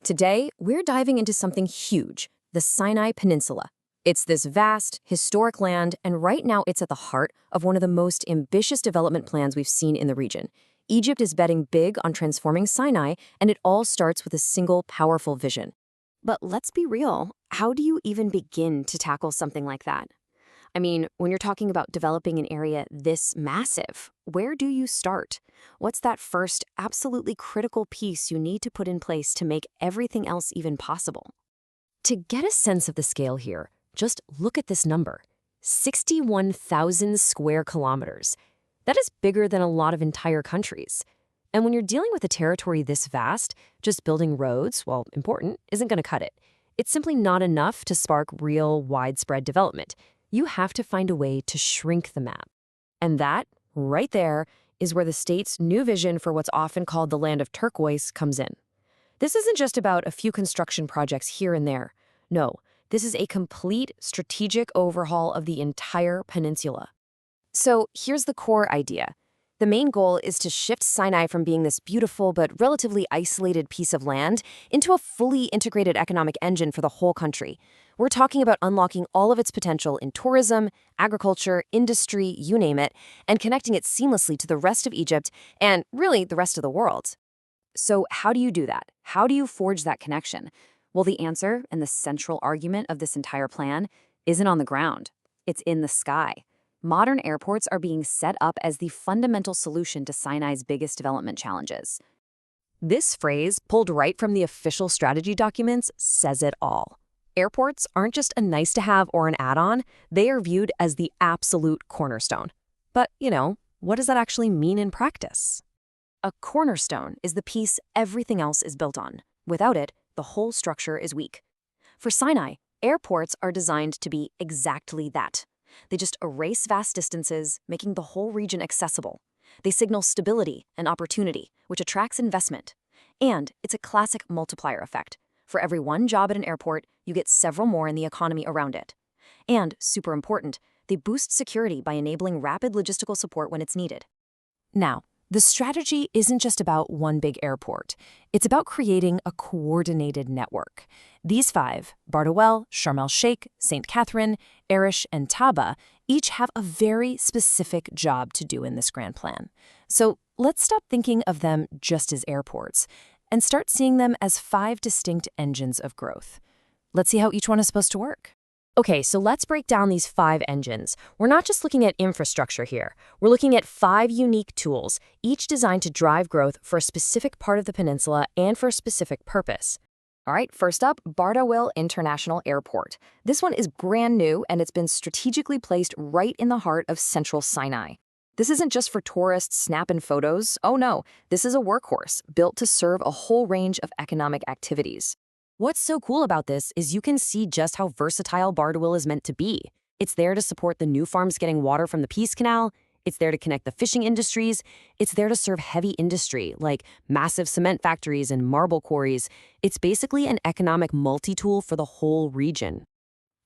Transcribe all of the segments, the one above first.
Today, we're diving into something huge, the Sinai Peninsula. It's this vast, historic land, and right now it's at the heart of one of the most ambitious development plans we've seen in the region. Egypt is betting big on transforming Sinai, and it all starts with a single, powerful vision. But let's be real, how do you even begin to tackle something like that? I mean, when you're talking about developing an area this massive, where do you start? What's that first, absolutely critical piece you need to put in place to make everything else even possible? To get a sense of the scale here, just look at this number, 61,000 square kilometers. That is bigger than a lot of entire countries. And when you're dealing with a territory this vast, just building roads, while important, isn't going to cut it. It's simply not enough to spark real, widespread development. You have to find a way to shrink the map. And that, right there, is where the state's new vision for what's often called the land of turquoise comes in. This isn't just about a few construction projects here and there. No, this is a complete strategic overhaul of the entire peninsula. So here's the core idea. The main goal is to shift Sinai from being this beautiful but relatively isolated piece of land into a fully integrated economic engine for the whole country. We're talking about unlocking all of its potential in tourism, agriculture, industry, you name it, and connecting it seamlessly to the rest of Egypt and, really, the rest of the world. So how do you do that? How do you forge that connection? Well, the answer and the central argument of this entire plan isn't on the ground. It's in the sky. Modern airports are being set up as the fundamental solution to Sinai's biggest development challenges. This phrase, pulled right from the official strategy documents, says it all. Airports aren't just a nice-to-have or an add-on, they are viewed as the absolute cornerstone. But, what does that actually mean in practice? A cornerstone is the piece everything else is built on. Without it, the whole structure is weak. For Sinai, airports are designed to be exactly that. They just erase vast distances, making the whole region accessible. They signal stability and opportunity, which attracts investment. And it's a classic multiplier effect. For every one job at an airport, you get several more in the economy around it. And, super important, they boost security by enabling rapid logistical support when it's needed. Now, the strategy isn't just about one big airport. It's about creating a coordinated network. These five, Bardowell, Sharm el-Sheikh, St. Catherine, Arish, and Taba, each have a very specific job to do in this grand plan. So let's stop thinking of them just as airports and start seeing them as five distinct engines of growth. Let's see how each one is supposed to work. Okay, so let's break down these five engines. We're not just looking at infrastructure here. We're looking at five unique tools, each designed to drive growth for a specific part of the peninsula and for a specific purpose. All right, first up, Bardowell International Airport. This one is brand new, and it's been strategically placed right in the heart of central Sinai. This isn't just for tourists snapping photos. Oh no, this is a workhorse built to serve a whole range of economic activities. What's so cool about this is you can see just how versatile Bardowell is meant to be. It's there to support the new farms getting water from the Peace Canal. It's there to connect the fishing industries. It's there to serve heavy industry, like massive cement factories and marble quarries. It's basically an economic multi-tool for the whole region.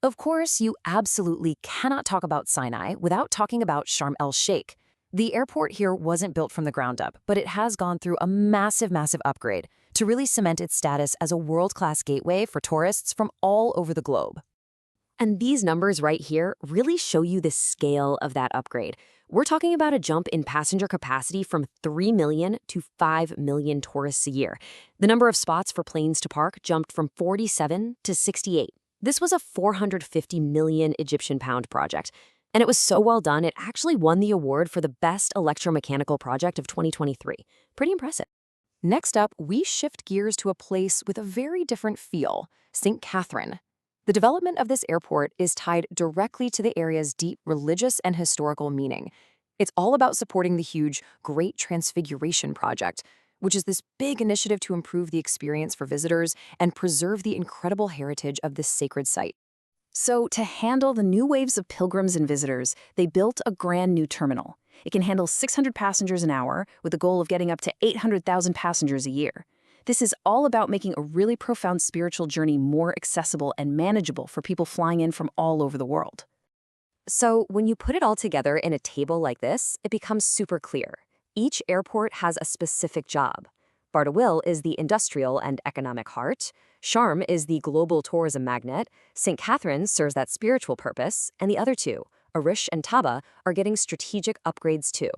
Of course, you absolutely cannot talk about Sinai without talking about Sharm el-Sheikh. The airport here wasn't built from the ground up, but it has gone through a massive upgrade to really cement its status as a world-class gateway for tourists from all over the globe. And these numbers right here really show you the scale of that upgrade. We're talking about a jump in passenger capacity from 3 million to 5 million tourists a year. The number of spots for planes to park jumped from 47 to 68. This was a 450 million Egyptian pound project. And it was so well done, it actually won the award for the Best Electromechanical Project of 2023. Pretty impressive. Next up, we shift gears to a place with a very different feel, St. Catherine. The development of this airport is tied directly to the area's deep religious and historical meaning. It's all about supporting the huge Great Transfiguration Project, which is this big initiative to improve the experience for visitors and preserve the incredible heritage of this sacred site. So, to handle the new waves of pilgrims and visitors, they built a brand new terminal. It can handle 600 passengers an hour, with a goal of getting up to 800,000 passengers a year. This is all about making a really profound spiritual journey more accessible and manageable for people flying in from all over the world. So, when you put it all together in a table like this, it becomes super clear. Each airport has a specific job. Bardawil is the industrial and economic heart. Sharm is the global tourism magnet. St. Catharines serves that spiritual purpose. And the other two, Arish and Taba, are getting strategic upgrades too.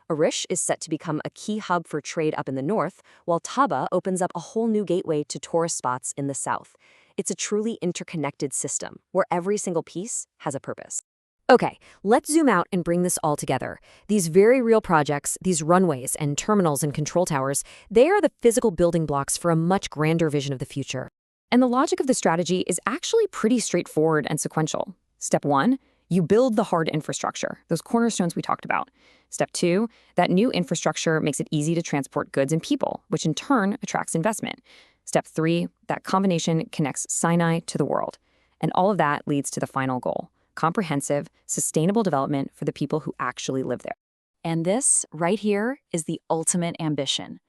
Arish is set to become a key hub for trade up in the north, while Taba opens up a whole new gateway to tourist spots in the south. It's a truly interconnected system, where every single piece has a purpose. Okay, let's zoom out and bring this all together. These very real projects, these runways and terminals and control towers, they are the physical building blocks for a much grander vision of the future. And the logic of the strategy is actually pretty straightforward and sequential. Step 1, you build the hard infrastructure, those cornerstones we talked about. Step 2, that new infrastructure makes it easy to transport goods and people, which in turn attracts investment. Step 3, that combination connects Sinai to the world. And all of that leads to the final goal: comprehensive, sustainable development for the people who actually live there. And this, right here, is the ultimate ambition.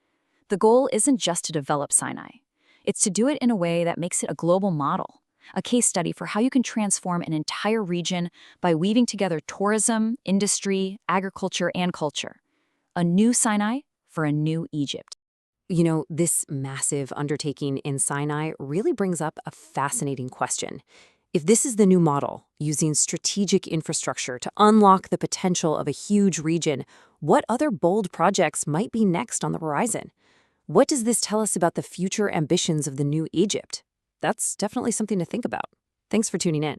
The goal isn't just to develop Sinai. It's to do it in a way that makes it a global model, a case study for how you can transform an entire region by weaving together tourism, industry, agriculture, and culture. A new Sinai for a new Egypt. You know, this massive undertaking in Sinai really brings up a fascinating question. If this is the new model, using strategic infrastructure to unlock the potential of a huge region, what other bold projects might be next on the horizon? What does this tell us about the future ambitions of the new Egypt? That's definitely something to think about. Thanks for tuning in.